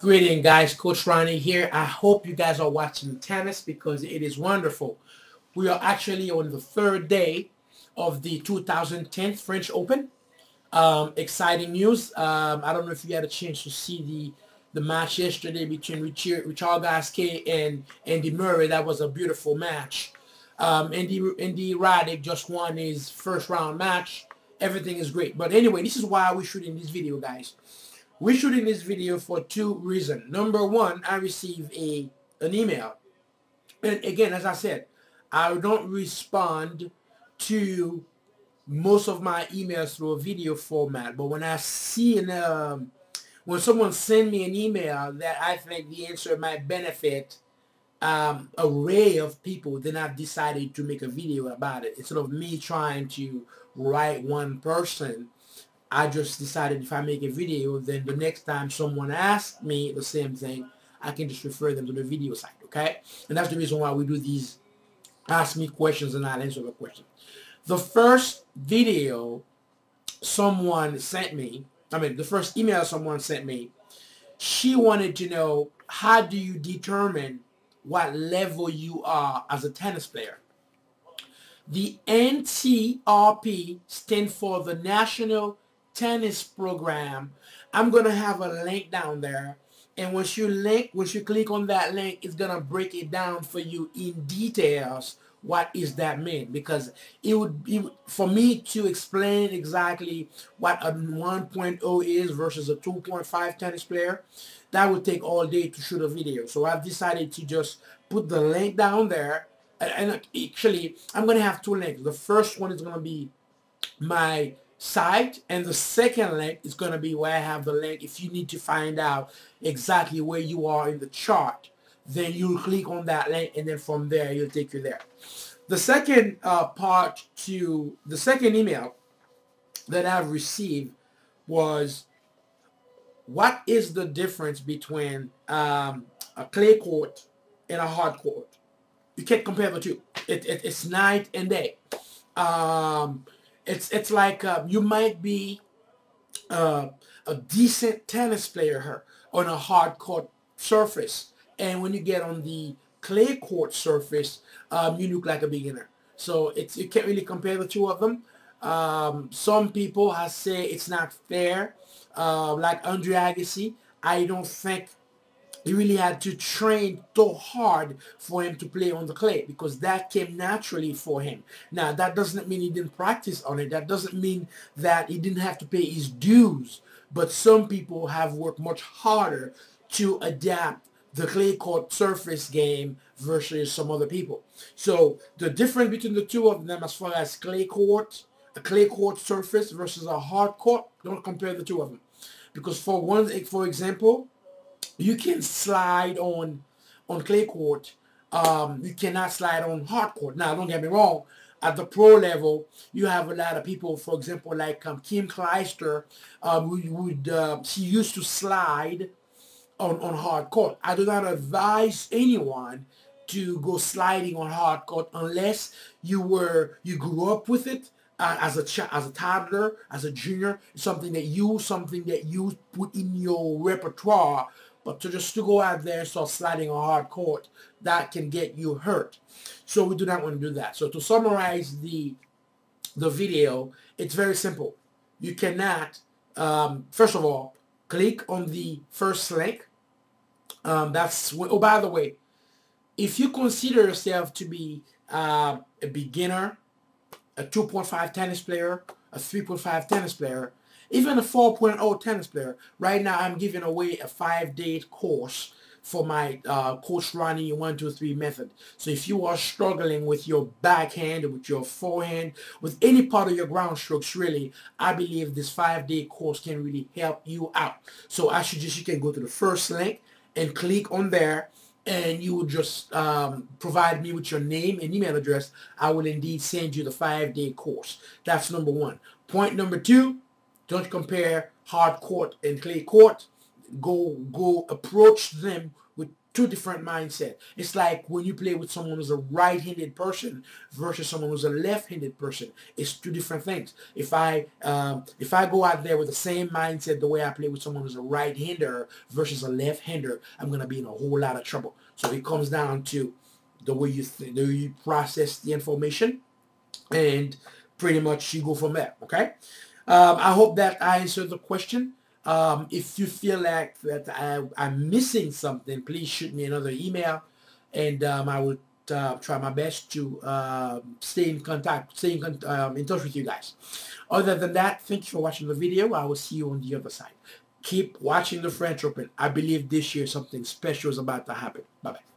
Greeting, guys. Coach Rony here. I hope you guys are watching tennis because it is wonderful. We are actually on the third day of the 2010 French Open. Exciting news. I don't know if you had a chance to see the match yesterday between Richard Gasquet and Andy Murray. That was a beautiful match. Andy Roddick just won his first round match. Everything is great. But anyway, this is why we're shooting this video, guys. We're shooting this video for two reasons. Number one, I received an email. And again, as I said, I don't respond to most of my emails through a video format. But when I see when someone send me an email that I think the answer might benefit array of people, then I've decided to make a video about it. Instead of me trying to write one person, I just decided if I make a video, then the next time someone asks me the same thing, I can just refer them to the video site, okay? And that's the reason why we do these ask me questions and I'll answer the question. The first video someone sent me, the first email someone sent me, she wanted to know, how do you determine what level you are as a tennis player? The NTRP stands for the National Tennis Program. I'm going to have a link down there. And once you click on that link, it's going to break it down for you in details. What is that mean? Because it would for me to explain exactly what a 1.0 is versus a 2.5 tennis player, that would take all day to shoot a video. So I've decided to just put the link down there. And actually, I'm going to have two links. The first one is going to be my site, and the second link is going to be where I have the link. If you need to find out exactly where you are in the chart, then you'll click on that link, and then from there it'll take you there. The second the second email that I've received was, what is the difference between a clay court and a hard court? You can't compare the two. It's night and day. It's like you might be a decent tennis player on a hard court surface, and when you get on the clay court surface, you look like a beginner. So you can't really compare the two of them. Some people have said it's not fair, like Andre Agassi. I don't think he really had to train so hard for him to play on the clay, because that came naturally for him. Now, that doesn't mean he didn't practice on it. That doesn't mean that he didn't have to pay his dues. But some people have worked much harder to adapt the clay court surface game versus some other people. So the difference between the two of them as far as a clay court surface versus a hard court, don't compare the two of them. Because for example, you can slide on clay court. You cannot slide on hard court. Now, don't get me wrong. At the pro level, you have a lot of people, for example, like Kim Kleister, she used to slide on hard court. I do not advise anyone to go sliding on hard court unless you grew up with it as a toddler, as a junior. Something that you put in your repertoire. But to go out there and start sliding on hard court, that can get you hurt. So we do not want to do that. So to summarize the video, it's very simple. You cannot, first of all, click on the first link. Oh, by the way, if you consider yourself to be a beginner, a 2.5 tennis player, a 3.5 tennis player, even a 4.0 tennis player, right now I'm giving away a 5-day course for my Coach Rony 1-2-3 method. So if you are struggling with your backhand or with your forehand, with any part of your ground strokes, really, I believe this 5-day course can really help you out. So you can go to the first link and click on there, and you will just provide me with your name and email address. I will indeed send you the 5-day course. That's number one. Point number two, don't compare hard court and clay court. Go approach them with two different mindset. It's like when you play with someone who's a right-handed person versus someone who's a left-handed person. It's two different things. If I go out there with the same mindset the way I play with someone who's a right-hander versus a left-hander, I'm gonna be in a whole lot of trouble. So it comes down to the way the way you process the information, and pretty much you go from there. Okay. I hope that I answered the question. If you feel like that I'm missing something, please shoot me another email, and I will try my best to stay in contact, in touch with you guys. Other than that, thank you for watching the video. I will see you on the other side. Keep watching the French Open. I believe this year something special is about to happen. Bye-bye.